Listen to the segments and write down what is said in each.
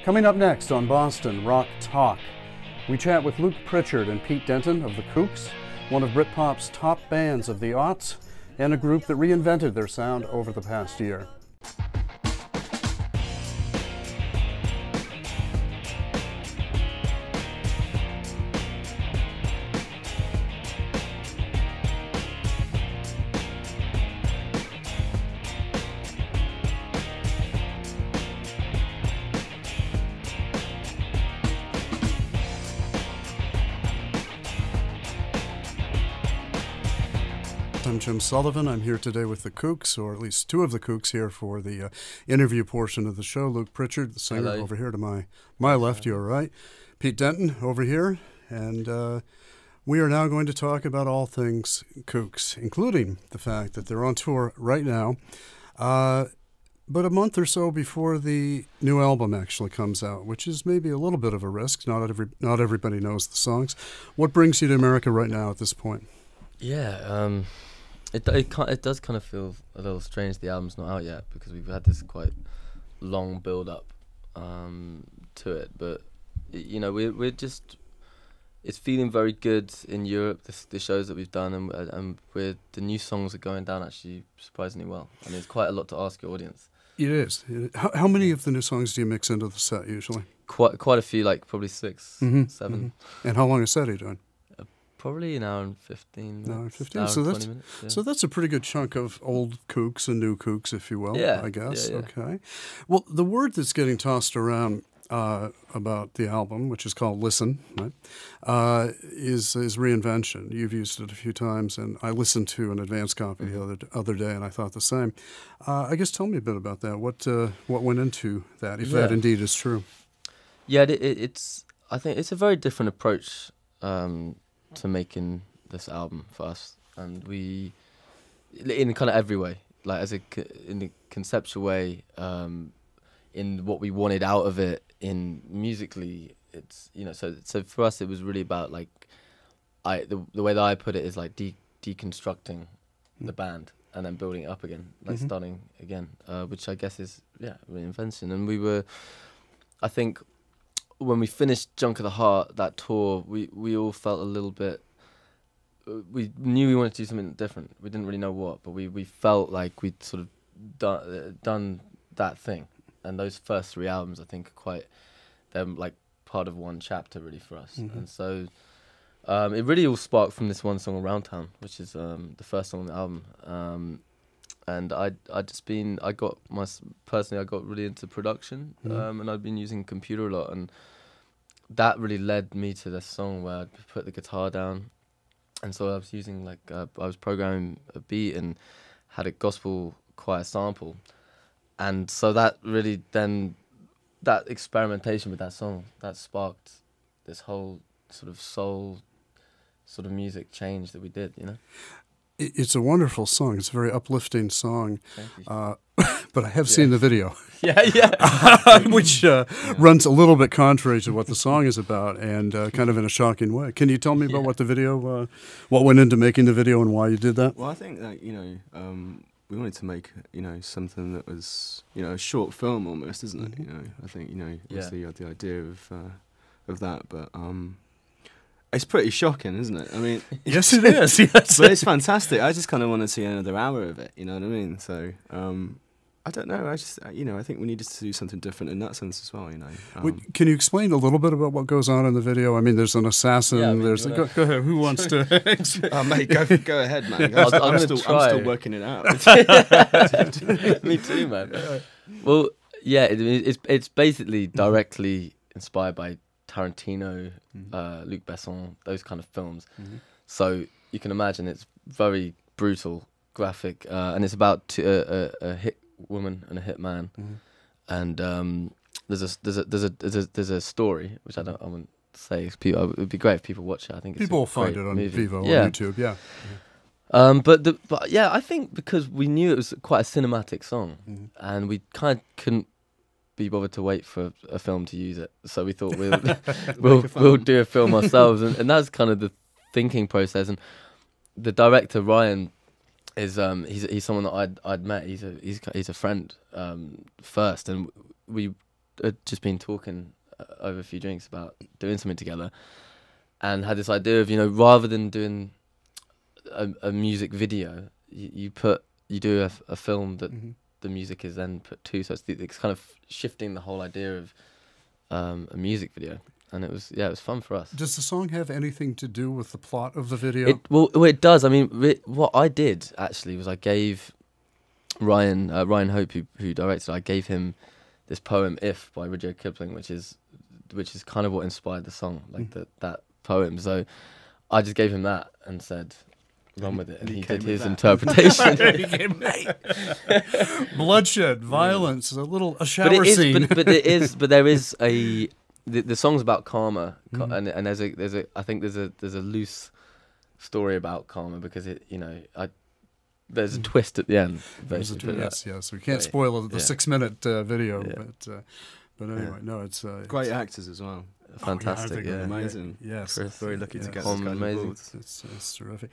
Coming up next on Boston Rock Talk, we chat with Luke Pritchard and Pete Denton of the Kooks, one of Britpop's top bands of the aughts, and a group that reinvented their sound over the past year. I'm Jim Sullivan. I'm here today with the Kooks, or at least two of the Kooks here for the interview portion of the show. Luke Pritchard, the singer, Hello. Over here to my left, you're right. Pete Denton over here, and we are now going to talk about all things Kooks, including the fact that they're on tour right now, but a month or so before the new album actually comes out, which is maybe a little bit of a risk. Not everybody knows the songs. What brings you to America right now at this point? Yeah, it does kind of feel a little strange the album's not out yet, because we've had this quite long build up to it, but you know, we're just, it's feeling very good in Europe, the shows that we've done, and the new songs are going down actually surprisingly well. I mean, it's quite a lot to ask your audience. It is. How many of the new songs do you mix into the set usually? Quite a few, like probably 6, 7. Mm-hmm. And how long a set are you doing? Probably an hour and 15 minutes. An hour and 15. Hour so and that's 20 minutes, yeah. So that's a pretty good chunk of old Kooks and new Kooks, if you will. Yeah, I guess. yeah. Okay. Well, the word that's getting tossed around about the album, which is called "Listen," right, is reinvention. You've used it a few times, and I listened to an advance copy the other day, and I thought the same. I guess tell me a bit about that. What went into that, if that indeed is true? Yeah, I think it's a very different approach to making this album for us, and we, in kind of every way, like in the conceptual way, in what we wanted out of it, in musically, it's, you know, so for us it was really about, like, the way that I put it is like deconstructing the band and then building it up again, like starting again, which I guess is reinvention. And we were, I think, when we finished Junk of the Heart, that tour, we all felt a little bit, we knew we wanted to do something different. We didn't really know what, but we felt like we'd sort of done that thing. And those first 3 albums, I think, they're like part of one chapter really for us. And so it really all sparked from this one song, Around Town, which is the first song on the album. And I got really into production, and I'd been using computer a lot, and that really led me to this song where I'd put the guitar down, and so I was using I was programming a beat and had a gospel choir sample, and so that really then, that experimentation with that song, that sparked this whole sort of soul sort of music change that we did, you know. It's a wonderful song. It's a very uplifting song. Thank you. But I have seen the video. Which runs a little bit contrary to what the song is about, and kind of in a shocking way. Can you tell me about what the video, what went into making the video and why you did that? Well, I think that, you know, we wanted to make, you know, something that was, you know, a short film almost, isn't it? You know, I think, you know, obviously you had the idea of that, but it's pretty shocking, isn't it? I mean, yes, it is. Yes. But it's fantastic. I just kind of want to see another hour of it. You know what I mean? So I don't know. I just, you know, I think we needed to do something different in that sense as well. You know. Can you explain a little bit about what goes on in the video? I mean, there's an assassin. Yeah, I mean, there's go ahead. Who wants to? Mate, go ahead, man. I'm still working it out. Me too, man. Well, yeah, it's basically directly inspired by Tarantino, Luc Besson, those kind of films. So you can imagine it's very brutal, graphic, and it's about a hit woman and a hit man. And there's a story which I wouldn't say. It would be great if people watch it. I think people will find it on Vivo on YouTube. Yeah. But yeah, I think because we knew it was quite a cinematic song, and we kind of couldn't be bothered to wait for a film to use it, so we thought we'll do a film ourselves, and that's kind of the thinking process. And the director Ryan is he's someone that I'd met. He's a friend first, and we had just been talking over a few drinks about doing something together, and had this idea of, you know, rather than doing a music video, you do a film that the music is then put to. So it's kind of shifting the whole idea of a music video. And it was fun for us. Does the song have anything to do with the plot of the video? It does. I mean, what I did actually was I gave Ryan Hope, who directed, I gave him this poem "If" by Rudyard Kipling, which is kind of what inspired the song, like that poem. So I just gave him that and said, run with it, and he did his interpretation. Bloodshed, violence, a shower scene. But there is the song's about karma, and I think there's a loose story about karma, because there's a twist at the end. Yes. We can't spoil the 6-minute video, but anyway, no, it's great actors as well. Fantastic, amazing. Yes, very lucky to get this kind amazing. of it's terrific.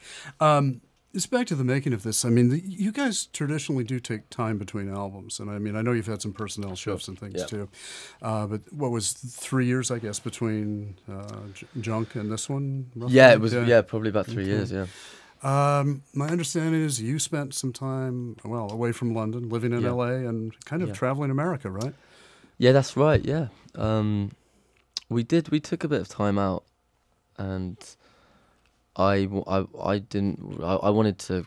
It's back to the making of this. I mean, you guys traditionally do take time between albums, and I mean, I know you've had some personnel shifts and things too. But what was 3 years, I guess, between Junk and this one? Roughly? Yeah, it was. Yeah, probably about 3 years. Yeah. My understanding is you spent some time, away from London, living in LA, and kind of traveling America, right? Yeah, that's right. Yeah, we did. We took a bit of time out, and I wanted to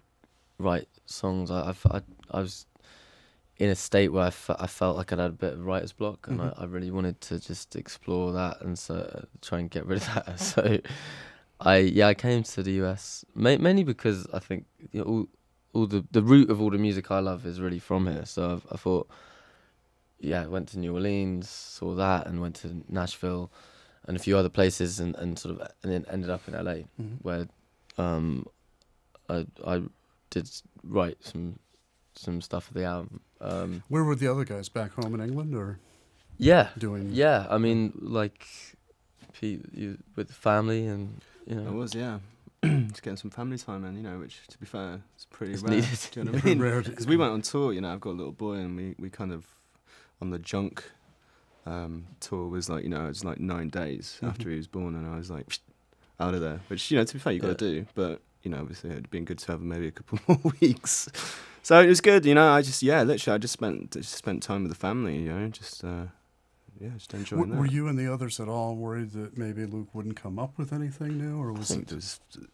write songs. I was in a state where I felt like I'd had a bit of writer's block, and I really wanted to just explore that and try and get rid of that. So I came to the US mainly because I think, you know, all the root of all the music I love is really from here. So I thought, I went to New Orleans, saw that, and went to Nashville and a few other places, and then ended up in LA, where I did write some stuff for the album. Where were the other guys? Back home in England, or doing? Yeah, I mean, like Pete, with the family, and you know. I was, just getting some family time in, you know, which, to be fair, is pretty rare. Needed. Do you know what I mean? Rare, because we went on tour. You know, I've got a little boy, and we kind of on the Junk tour was like, you know, it was like 9 days after he was born, and I was like out of there. Which, you know, to be fair, you got to do, but you know, obviously it'd been good to have maybe a couple more weeks. So it was good, you know. I just spent time with the family, you know, just enjoying that. Were you and the others at all worried that maybe Luke wouldn't come up with anything new, or was it?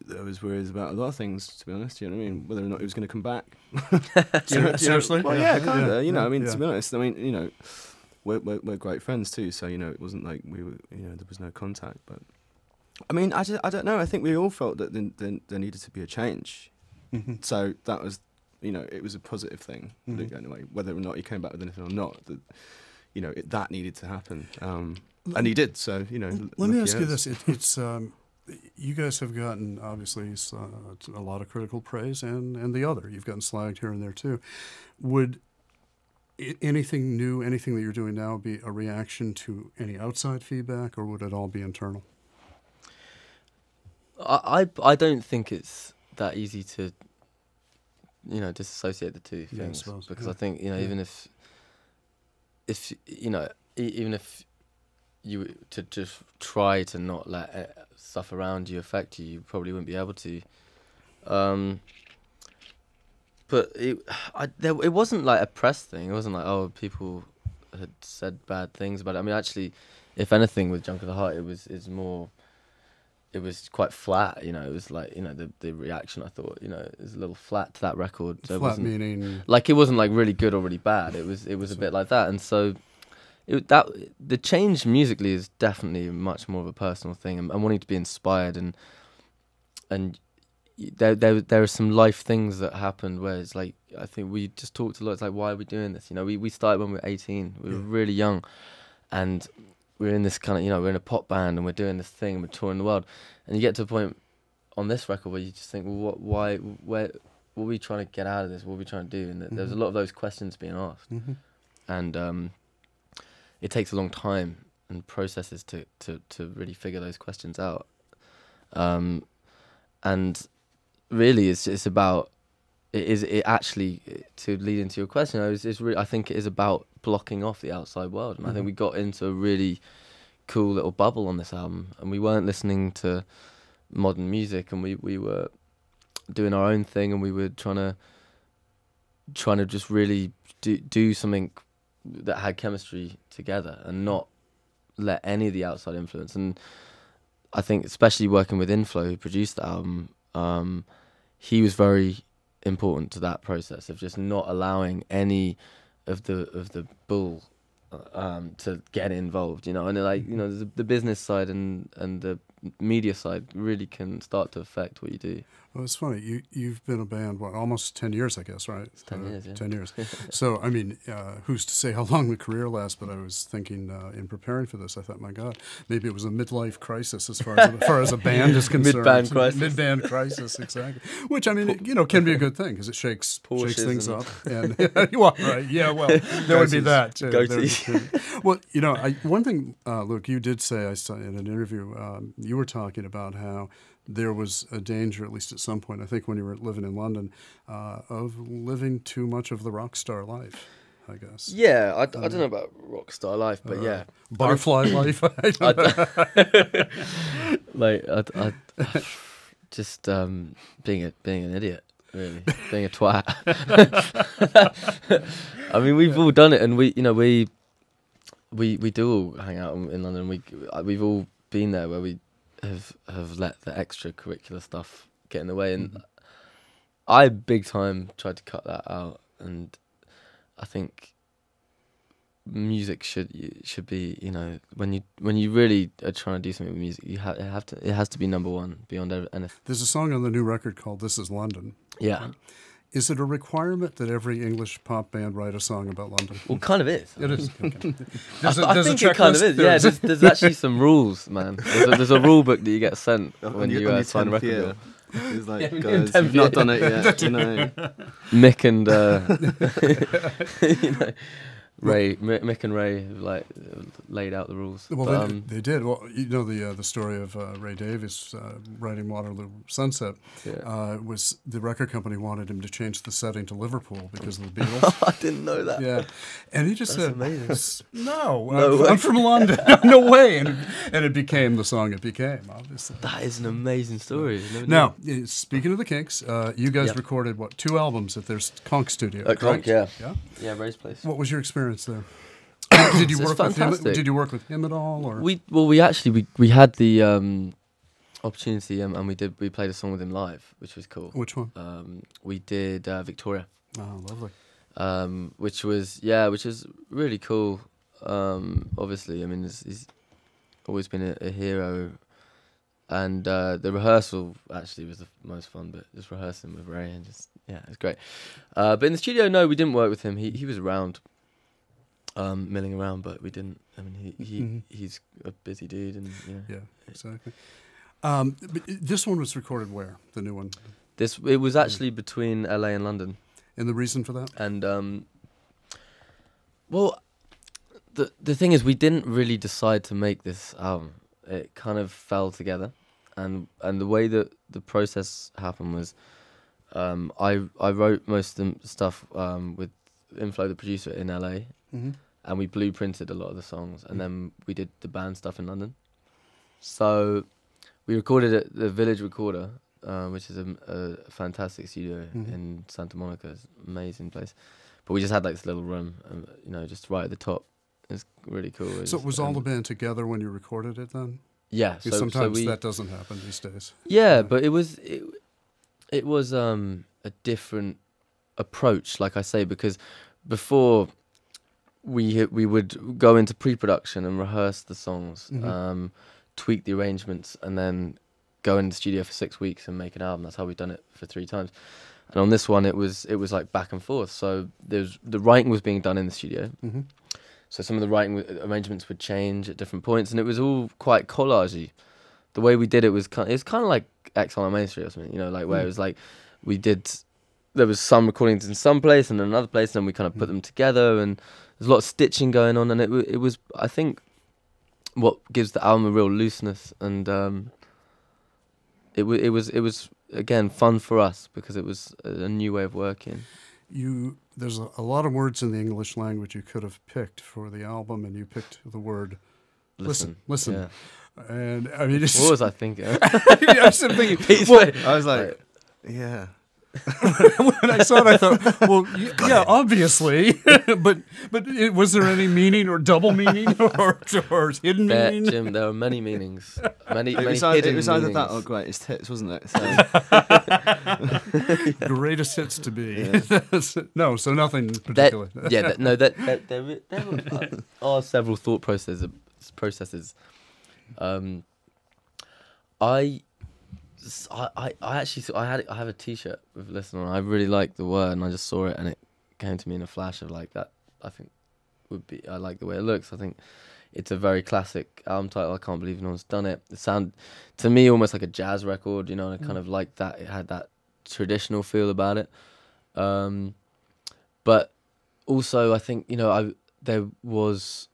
There was worries about a lot of things, to be honest. You know what I mean? Whether or not he was going to come back. Seriously? Well, yeah, kind of. You know, I mean, to be honest, I mean, you know, we're great friends too. So you know, it wasn't like we were, you know, there was no contact. But I mean, I don't know. I think we all felt that there needed to be a change. So that was, you know, it was a positive thing. Luke going away, whether or not he came back with anything or not. You know, that needed to happen, and he did. So, you know, let me ask you this: it's you guys have gotten obviously a lot of critical praise, and the other you've gotten slagged here and there too. Would anything new, anything that you're doing now, be a reaction to any outside feedback, or would it all be internal? I don't think it's that easy to, you know, disassociate the two things, because I think, you know, even if you know, even if you were to just try to not let stuff around you affect you, you probably wouldn't be able to. But it wasn't like a press thing. It wasn't like, oh, people had said bad things about it. I mean, actually, if anything, with Junk of the Heart, it was quite flat, you know. It was like, you know, the reaction, I thought, you know, is a little flat to that record. So flat meaning? Like, it wasn't like really good or really bad. It was a bit like that. And so the change musically is definitely much more of a personal thing, and wanting to be inspired, and there are some life things that happened where it's like, I think we just talked a lot. It's like, why are we doing this? You know, we started when we were 18. We were really young, and we're in this kind of, you know, we're in a pop band and we're doing this thing and we're touring the world, and you get to a point on this record where you just think, well, what are we trying to get out of this? What are we trying to do? And there's a lot of those questions being asked, and it takes a long time and processes to really figure those questions out, and really it's about it actually, to lead into your question, I think it is about blocking off the outside world, and I think we got into a really cool little bubble on this album, and we weren't listening to modern music, and we were doing our own thing, and we were trying to just really do something that had chemistry together and not let any of the outside influence. And I think especially working with Inflo, who produced the album, he was very important to that process of just not allowing any of the bull to get involved, you know. And like, you know, the business side and the media side really can start to affect what you do. Well, it's funny. You've been a band, what, almost 10 years, I guess, right? It's 10 years, yeah. 10 years. So, I mean, who's to say how long the career lasts? But I was thinking in preparing for this, I thought, my God, maybe it was a midlife crisis as far as a band is concerned. Mid-band crisis. Mid-band crisis, exactly. Which, I mean, you know, can be a good thing because it shakes things up. And well, right, yeah, well, there would be that too. Well, you know, one thing, Luke, you did say, I saw in an interview, you were talking about how there was a danger, at least at some point, I think when you were living in London, of living too much of the rock star life, I guess. Yeah, I don't know about rock star life, but yeah. Butterfly life. I just being an idiot, really, being a twat. I mean, we've all done it, and we do all hang out in London. We've all been there where we have let the extracurricular stuff get in the way, and I big time tried to cut that out. And I think music should be, you know, when you really are trying to do something with music, it has to be number one beyond anything. There's a song on the new record called "This Is London." Yeah. Right? Is it a requirement that every English pop band write a song about London? Well, kind of is. It is. Okay. I think it kind of is. Yeah, there's actually some rules, man. There's a rule book that you get sent when you sign a record deal. It's like, guys, you've not done it yet. You know. Mick and you know, Mick and Ray like laid out the rules. Well, they did. Well, you know the story of Ray Davies writing Waterloo Sunset. Yeah. Was the record company wanted him to change the setting to Liverpool because of the Beatles. I didn't know that. Yeah, and he just said, amazing. "No, I'm from London. No way." And it became the song it became. Obviously, that is an amazing story. Now, speaking of the Kinks, you guys recorded 2 albums at their Conch studio. At Conch, yeah, yeah, Ray's place. What was your experience there? Did you work with him? Did you work with him at all? Or we had the opportunity, and we played a song with him live, which was cool. Which one? We did Victoria. Oh, lovely. Which is really cool. Obviously, I mean, he's always been a hero, and the rehearsal actually was the most fun bit. Just rehearsing with Ray and it was great. But in the studio, no, we didn't work with him. He was around. Milling around, but we didn't. I mean, he's a busy dude, and yeah, exactly. But this one was recorded where? The new one? It was actually between LA and London. And the reason for that? And well, the thing is, we didn't really decide to make this album. It kind of fell together, and the way that the process happened was, I wrote most of the stuff with Inflo, the producer, in LA. And we blueprinted a lot of the songs, and then we did the band stuff in London. So we recorded at the Village Recorder, which is a fantastic studio in Santa Monica. It's an amazing place. But we just had like this little room, just right at the top. It's really cool. So was all the band together when you recorded it then? Yeah. So sometimes that doesn't happen these days. Yeah, but it was a different approach, like I say, because before we would go into pre-production and rehearse the songs, tweak the arrangements, and then go in the studio for 6 weeks and make an album. That's how we've done it for 3 times. And on this one, it was like back and forth. So the writing was being done in the studio. So some of the writing arrangements would change at different points, and it was all quite collagey. The way we did it was kind of like Exile on Main Street or something, where it was like there was some recordings in some place and another place, and then we kind of put them together, and there's a lot of stitching going on, and it was, I think, what gives the album a real looseness, and it was again, fun for us because it was a new way of working. There's a lot of words in the English language you could have picked for the album, and you picked the word listen. Yeah. And I mean, What was I thinking? I was sort of thinking. Well, I was like, yeah. when I saw it, I thought, well, yeah, obviously, but was there any meaning or double meaning or hidden meaning? Jim, there are many meanings, many hidden meanings. It was either that or greatest hits, wasn't it? So. Greatest hits to be. Yeah. No, so nothing particular. There are several thought processes. I have a T-shirt with "Listen" on. I really liked the word, and I just saw it, and it came to me in a flash of like that. I think I like the way it looks. I think it's a very classic album title. I can't believe no one's done it. It sounded to me almost like a jazz record, you know. And I kind of liked that. It had that traditional feel about it. But also, I think there was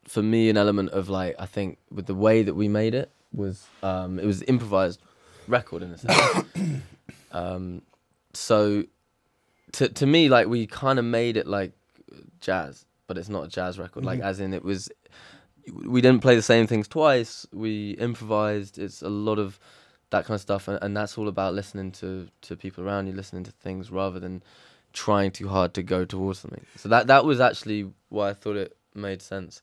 for me an element of like, I think with the way that we made it was it was improvised record in a sense. So to me, like, we kind of made it like jazz, but it's not a jazz record. Like, as in, we didn't play the same things twice. We improvised. It's a lot of that kind of stuff, and that's all about listening to people around you, listening to things rather than trying too hard to go towards something. So that was actually why I thought it made sense.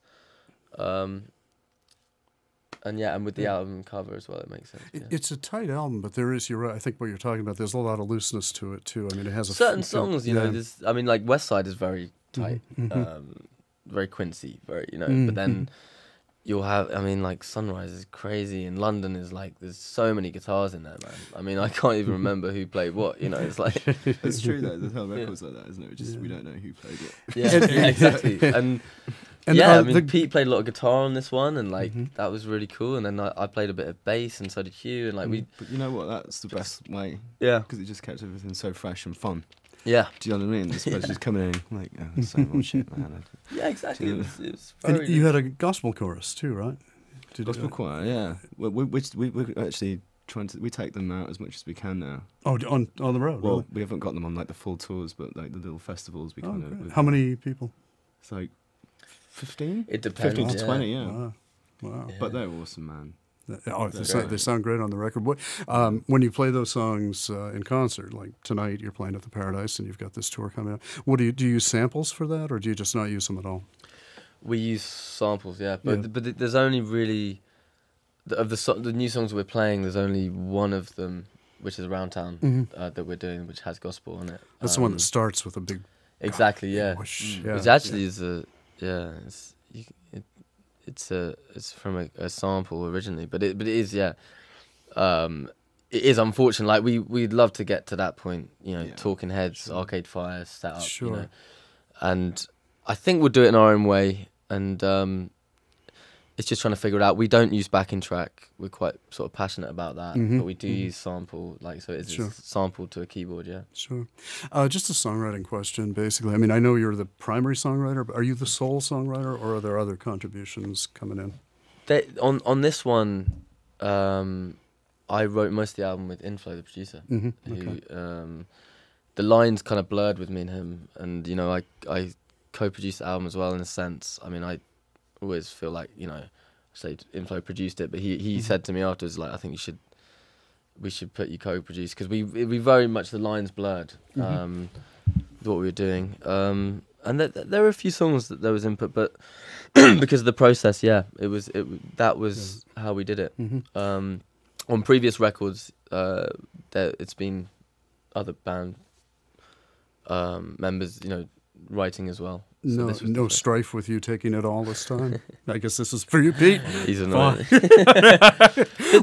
And with the album cover as well, it makes sense. Yeah. It's a tight album, but there is, you're right, I think what you're talking about, there's a lot of looseness to it too. I mean, it has certain songs, you know, there's, I mean, like West Side is very tight, very Quincy, very, you know, but then you'll have, I mean, like Sunrise is crazy, and London is like, there's so many guitars in there, man. I mean, I can't even remember who played what, you know, it's like. It's true though, the whole record's like that, isn't it? Just we don't know who played what. Yeah, exactly. And I mean, Pete played a lot of guitar on this one, and like that was really cool. And then I played a bit of bass, and so did Hugh. And like but you know what? That's the best way. Yeah, because it just kept everything so fresh and fun. Yeah, do you know what I mean? Especially just coming in like, oh, same old shit, man. Yeah, exactly. You know? It was very and you had a gospel chorus too, right? Gospel choir, yeah. We're actually trying to. We take them out as much as we can now. Oh, on the road. Well, really? we haven't got them on like the full tours, but like the little festivals. We kind of. How many people? It's like 15? It depends. 15 to 20, yeah. Wow. Yeah. But they're awesome, man. They sound great on the record. When you play those songs in concert, like tonight you're playing at the Paradise and you've got this tour coming up, do you use samples for that, or do you just not use them at all? We use samples, yeah. But there's only really, of the new songs we're playing, there's only one of them, which is Around Town, that we're doing, which has gospel on it. That's the one that starts with a big... Exactly, yeah. Whoosh, which actually is a... Yeah, it's from a sample originally, but it is, yeah. It is unfortunate. Like we'd love to get to that point, you know, Talking Heads, Arcade Fire, set up, you know. And I think we'll do it in our own way, and it's just trying to figure it out. We don't use backing track. We're quite sort of passionate about that, but we do use sample, like, so it's sample to a keyboard, yeah. Sure. Just a songwriting question, basically. I mean, I know you're the primary songwriter, but are you the sole songwriter, or are there other contributions coming in? On this one, I wrote most of the album with Inflo, the producer, who the lines kind of blurred with me and him, and you know, I co-produced the album as well in a sense. I mean, I always feel like, you know, say Inflo produced it, but he said to me afterwards, like, I think we should put you co-produce, because we very much, the lines blurred with what we were doing, and there were a few songs that there was input, but because of the process, that was how we did it. On previous records, it's been other band members, you know, writing as well. So no strife with you taking it all this time. I guess this is for you, Pete. He's annoying.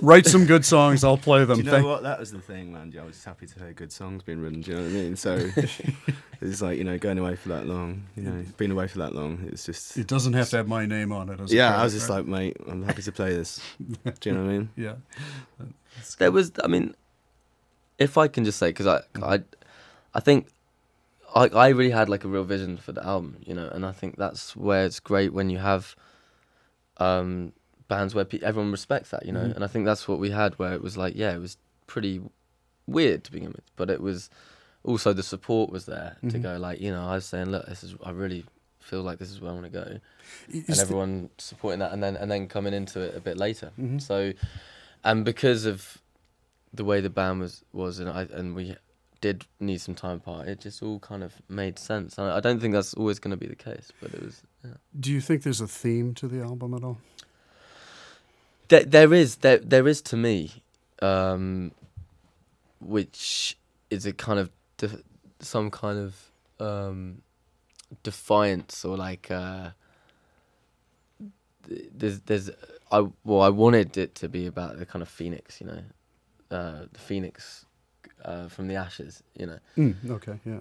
Write some good songs, I'll play them. Do you know what? That was the thing, man. I was just happy to hear good songs being written. Do you know what I mean? So it's like, you know, going away for that long, you know, being away for that long. It's just. It doesn't have to have my name on it. I was just like, mate, I'm happy to play this. Do you know what I mean? Yeah. There was, I mean, if I can just say, because I think. I really had like a real vision for the album, you know, and I think that's where it's great when you have bands where everyone respects that, you know, and I think that's what we had, where it was like, yeah, it was pretty weird to begin with, but it was also the support was there to go, like, you know, I was saying, look, I really feel like this is where I want to go, and everyone supporting that, and then coming into it a bit later. So, and because of the way the band was and we did need some time apart, it just all kind of made sense. I don't think that's always going to be the case, but it was. Yeah. Do you think there's a theme to the album at all? There is to me, which is a kind of some kind of defiance, or like I wanted it to be about the kind of phoenix, you know, the phoenix from the ashes, you know. Okay, yeah.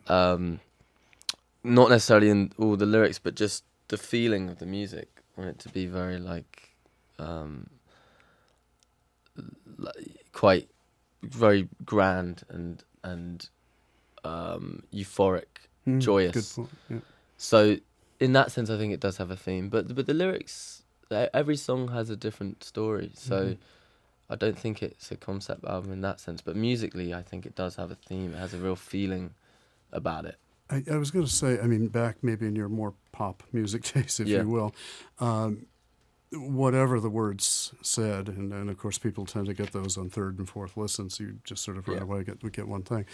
Not necessarily in all the lyrics, but just the feeling of the music. I want it to be very like quite very grand and euphoric, joyous. Good point. Yeah. So in that sense, I think it does have a theme. But the lyrics, every song has a different story. So I don't think it's a concept album in that sense. But musically, I think it does have a theme. It has a real feeling about it. I was going to say, I mean, back maybe in your more pop music taste, if you will, whatever the words said, and of course people tend to get those on third and fourth listens, you just sort of right away get one thing.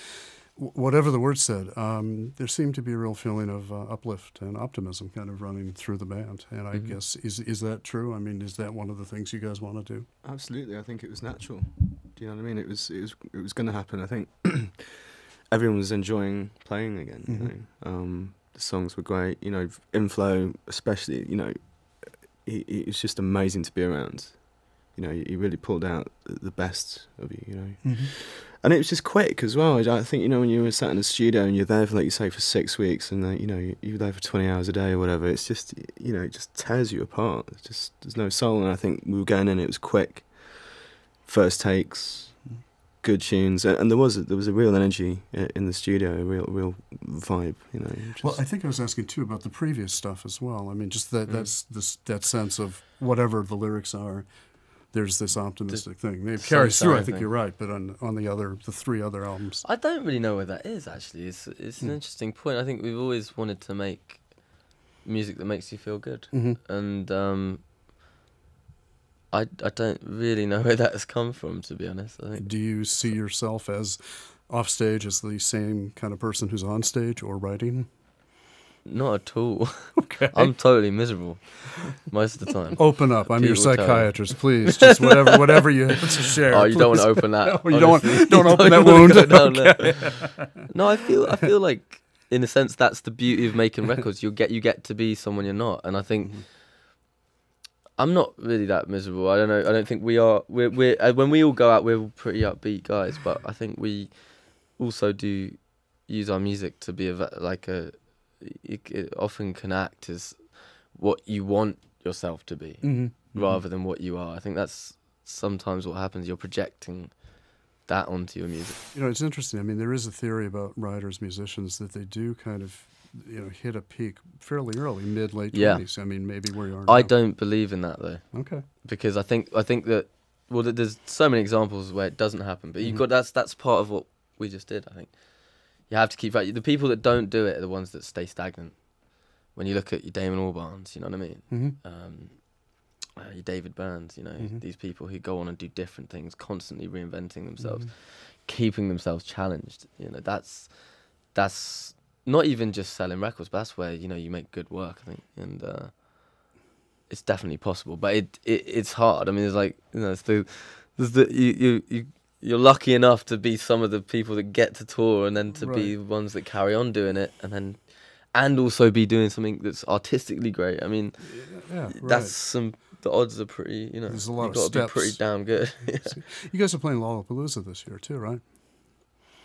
Whatever the words said, there seemed to be a real feeling of uplift and optimism kind of running through the band. And I guess, is that true? I mean, is that one of the things you guys want to do? Absolutely. I think it was natural. Do you know what I mean? It was going to happen. I think everyone was enjoying playing again. You know? The songs were great. You know, Inflow especially, you know, it was just amazing to be around. You know, he really pulled out the best of you, you know. And it was just quick as well. I think, you know, when you were sat in the studio and you're there for, like you say, for 6 weeks, and, you know, you're there for 20 hours a day or whatever, it's just, you know, it just tears you apart. It's just, there's no soul. And I think we were going in, it was quick. First takes, good tunes. And there was a real energy in the studio, a real vibe, you know. Just. Well, I think I was asking, too, about the previous stuff as well. I mean, just that sense of whatever the lyrics are, there's this optimistic thing. It carries through, I think you're right, but on the three other albums. I don't really know where that is, actually. It's an interesting point. I think we've always wanted to make music that makes you feel good. And I don't really know where that has come from, to be honest. I think. Do you see yourself as offstage as the same kind of person who's on stage or writing? Not at all. Okay. I'm totally miserable most of the time. Open up. I'm your psychiatrist, please. Just whatever you have to share. Oh, you don't want to open that. No, you don't open that wound. Okay. No, I feel like, in a sense, that's the beauty of making records. You get to be someone you're not, and I think I'm not really that miserable. I don't know. I don't think we are. We're when we all go out, we're pretty upbeat guys, but I think we also do use our music to be it often can act as what you want yourself to be rather than what you are. I think that's sometimes what happens. You're projecting that onto your music. You know, it's interesting. I mean, there is a theory about writers, musicians, that they do kind of, you know, hit a peak fairly early, late 20s. I mean, maybe where you are now. I don't believe in that, though. Okay. Because I think that, well, there's so many examples where it doesn't happen, but you've got that's part of what we just did, I think. You have to keep right. The people that don't do it are the ones that stay stagnant. When you look at your Damon Albarns, you know what I mean? Your David Burns, you know, these people who go on and do different things, constantly reinventing themselves, keeping themselves challenged. You know, that's not even just selling records, but that's where, you know, you make good work, I think. And it's definitely possible, but it's hard. I mean, it's like, you know, you're lucky enough to be some of the people that get to tour, and then to be the ones that carry on doing it, and also be doing something that's artistically great. I mean, the odds are pretty, you know, there's a lot you've got to be pretty damn good. You guys are playing Lollapalooza this year too, right?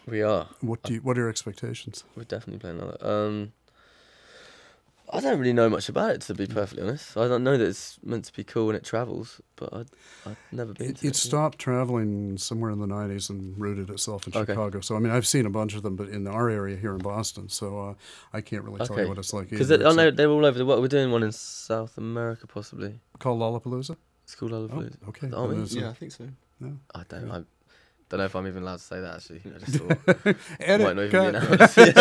We are. What are your expectations? We're definitely playing that. I don't really know much about it, to be perfectly honest. I don't know that it's meant to be cool when it travels, but I've never been to it. It stopped traveling somewhere in the 90s and rooted itself in Chicago. So, I mean, I've seen a bunch of them, but in our area here in Boston, so I can't really tell you what it's like. Because I know they're all over the world. We're doing one in South America, possibly. Called Lollapalooza? It's called Lollapalooza. Oh, okay. Aren't we? Yeah, I think so. No. I don't know. don't know if I'm even allowed to say that, actually. I just thought Edit, might not even be cut.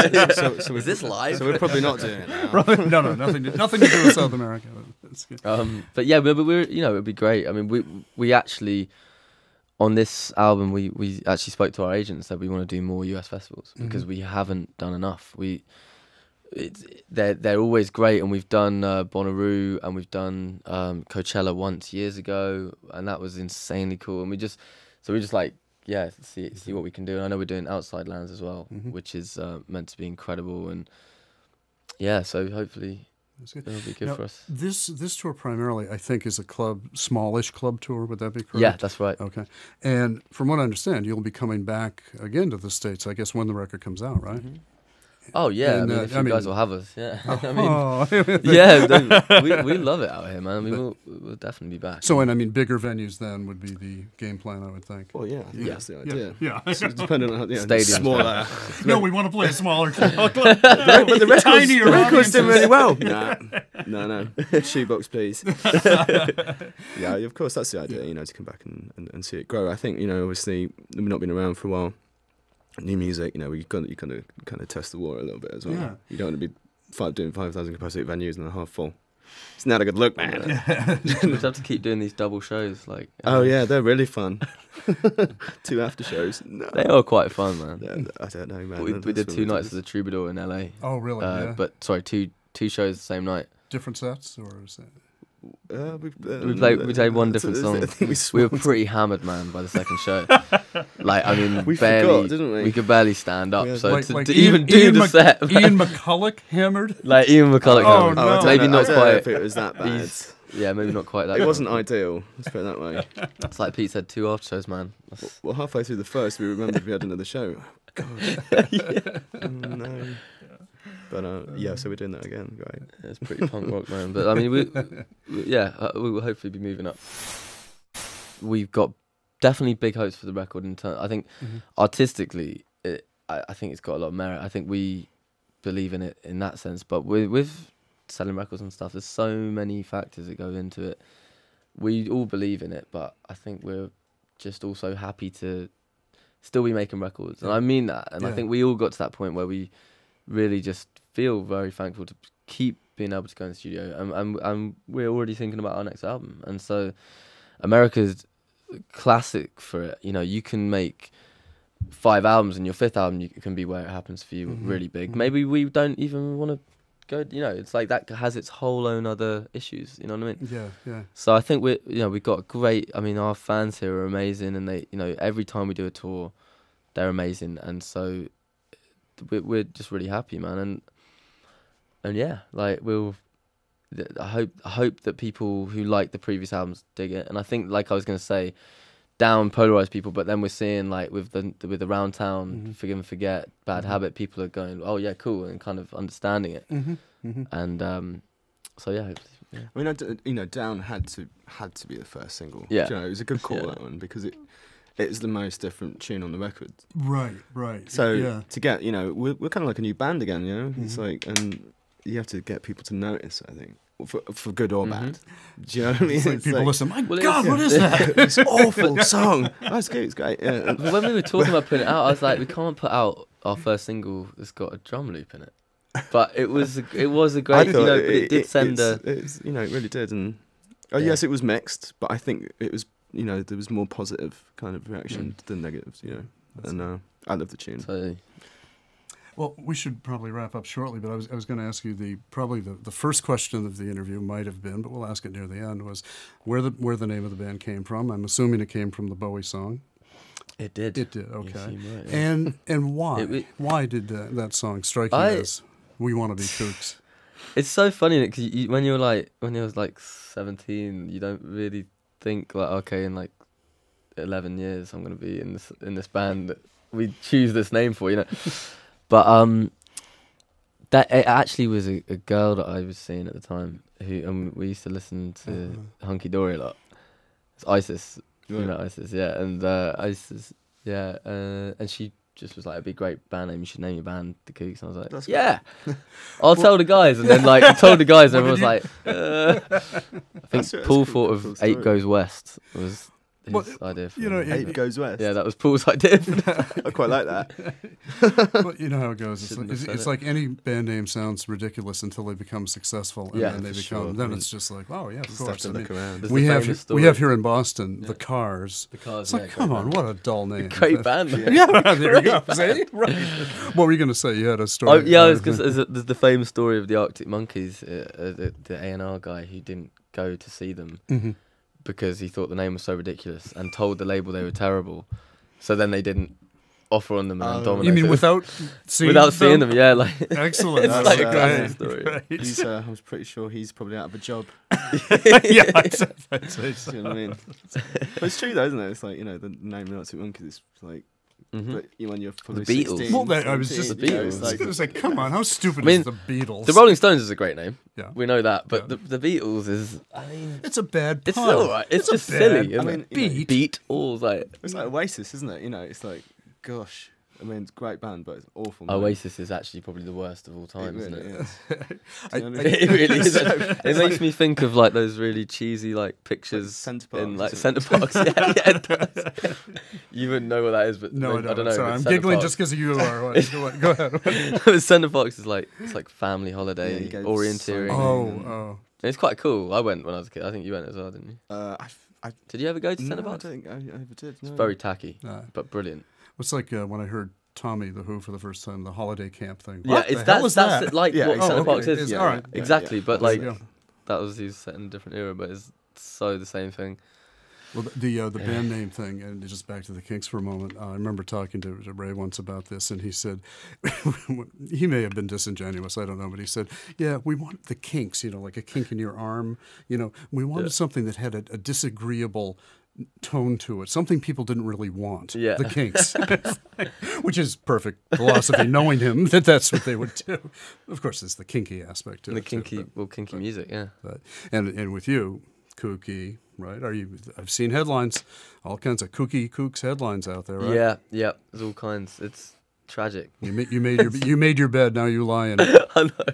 announced. So Is this live? So we're probably not doing it now. No, nothing to do with South America. That's good. But yeah, but we're, you know, it'd be great. I mean, we actually, on this album, we actually spoke to our agent and said we want to do more US festivals because we haven't done enough. They're always great, and we've done Bonnaroo, and we've done Coachella once years ago, and that was insanely cool. And we just like, yeah, see what we can do. And I know we're doing Outside Lands as well, which is meant to be incredible. And yeah, so hopefully it'll be good for us. This tour primarily, I think, is a smallish club tour. Would that be correct? Yeah, that's right. Okay. And from what I understand, you'll be coming back again to the States, I guess, when the record comes out, right? Oh yeah, And, I mean, if you guys will have us, yeah. I mean, Oh. yeah, we love it out here, man. I mean, we'll definitely be back. So, and I mean, bigger venues then would be the game plan, I would think. Well, yeah, I think that's the idea. Yeah. So depending on Stadium. smaller. No, we want to play a smaller club. But the Tinier record's doing really audiences. well. No. Shoebox, please. Yeah, of course, that's the idea, you know, to come back and see it grow. I think, you know, obviously, we've not been around for a while. New music, you know, you kind of test the water a little bit as well. Yeah. You don't want to be doing 5,000 capacity venues and they're half full. It's not a good look, man. We have to keep doing these double shows, like. Oh yeah, they're really fun. 2 after shows. No. They are quite fun, man. Yeah, I don't know, man. We did 2 nights of the Troubadour in LA. Oh, really? Yeah. But sorry, two shows the same night. Different sets, or is that? We played one different song. I think We were pretty hammered, man, by the second show. Like, I mean, We barely, forgot, didn't we? We could barely stand up. Yeah. So Like to Ian- even do Ian the set, man. Ian McCulloch hammered? Like Ian McCulloch, Oh, hammered. no. I don't Maybe know- not I don't know quite. if it was that bad. Yeah, maybe not quite that. It bad. wasn't ideal. Let's put it that way. It's like Pete said, 2 after shows, man. Well, halfway through the first, we remembered we had another show. God. Oh, no. But yeah, so we're doing that again, right? It's pretty punk rock, man. But I mean, we will hopefully be moving up. We've got definitely big hopes for the record. I think artistically, I think it's got a lot of merit. I think we believe in it in that sense. But with selling records and stuff, there's so many factors that go into it. We all believe in it, but I think we're just also happy to still be making records. And I mean that. And I think we all got to that point where we really just feel very thankful to keep being able to go in the studio, and we're already thinking about our next album. And so America's classic for it. You know, you can make 5 albums and your 5th album can be where it happens for you, really big. Maybe we don't even want to go, you know, it's like that has its whole own other issues, you know what I mean? Yeah. So I think we've got great, I mean, our fans here are amazing, and they, you know, every time we do a tour, they're amazing. And so we're just really happy, man. And yeah, like I hope that people who like the previous albums dig it. And I think, like I was going to say, down polarized people, but then we're seeing, like, with the Round Town, Forgive and Forget, Bad Habit, people are going, oh yeah, cool, and kind of understanding it. And so yeah, hopefully, yeah. I mean, you know, Down had to be the first single. Yeah. You know, it was a good call, that one, because it's the most different tune on the record. Right. So to get, you know, we're kind of like a new band again, you know. It's like, and you have to get people to notice, I think, for good or bad. Do you know what I mean? It's like people listen, my Well, God, what is that? This awful song. That's good. It's great. Yeah. But when we were talking about putting it out, I was like, we can't put out our first single that's got a drum loop in it. But it was a great, you know, but it did send it's, you know, it really did. And yes, it was mixed, but I think it was, you know, there was more positive kind of reaction than negatives, you know. And I love the tune. So, Well, we should probably wrap up shortly, but I was going to ask you probably the first question of the interview might have been, but we'll ask it near the end, was where the name of the band came from. I'm assuming it came from the Bowie song. it did. It did, okay. You seem right, yeah. And why? Why did that song strike you as We Want to Be Kooks? It's so funny, because when you was like 17, you don't really think, like, okay, in like 11 years I'm going to be in this band that we choose this name for, you know. But that it actually was a girl that I was seeing at the time, who we used to listen to Hunky Dory a lot. It's Isis, you know, Isis, yeah, and Isis, yeah, and she just was like, it'd be a great band name, you should name your band the Kooks. And I was like, That's yeah, I'll tell the guys. And then, like, I told the guys, and everyone was like, I think That's Paul cool, thought cool of story. 8 Goes West was his idea for you know, Ape Goes West. Yeah, that was Paul's idea. I quite like that. But you know how it goes. It's like any band name sounds ridiculous until they become successful, and then they become. Sure. Then it's just like, oh yeah, of course. Have to look around. We have here in Boston the Cars. The Cars. It's like, come on, what a dull name. Great band. Yeah, there you go. See, right. What were you going to say? You had a story. Oh, yeah, I was going to say, there's the famous story of the Arctic Monkeys, the A&R guy who didn't go to see them because he thought the name was so ridiculous and told the label they were terrible. So then they didn't offer on them and dominate. You mean without seeing them? Yeah, like excellent. It's like a classic story. Right. I was pretty sure he's probably out of a job. Yeah, I'd say so. You know what I mean? But it's true though, isn't it? It's like, you know, the name of the Arctic Monkeys is like. But when you're probably The Beatles. 16, Well, I was just the Beatles. It was like, come on, how stupid I mean, is the Beatles? The Rolling Stones is a great name. Yeah. We know that, but the Beatles is, I mean, it's a bad pun. it's all right. It's just silly. Isn't it? Beat. All like it's like Oasis, isn't it? You know, it's like, gosh. I mean, it's a great band, but it's awful. Man. Oasis is actually probably the worst of all time, isn't it? Is. It really is. It makes me think of like those really cheesy like pictures in like Centre Parks. Yeah, it does. You wouldn't know what that is, but no, I don't know. Sorry, I'm giggling just because you are. Go ahead. Centre Parks is like family holiday orienteering. Oh. And it's quite cool. I went when I was a kid. I think you went as well, didn't you? Did you ever go to Centre Parks? I don't think I ever did. No. It's very tacky, but brilliant. It's like when I heard Tommy the Who for the first time, the holiday camp thing. Yeah, that's like what Centre Parks is. All right, exactly. But like that was he's set in a different era, but it's so the same thing. Well, the band name thing, and just back to the Kinks for a moment. I remember talking to Ray once about this, and he said he may have been disingenuous. I don't know, but he said, "Yeah, we wanted the Kinks, you know, like a kink in your arm. You know, we wanted something that had a disagreeable tone to it, something people didn't really want." Yeah. The Kinks, which is perfect philosophy, knowing him that's what they would do. Of course, there's the kinky aspect to and it. Kinky music, yeah. And with you, kooky, right? I've seen headlines, all kinds of Kooks headlines out there, right? Yeah. There's all kinds. It's tragic. You made your bed. Now you lie in it. I know.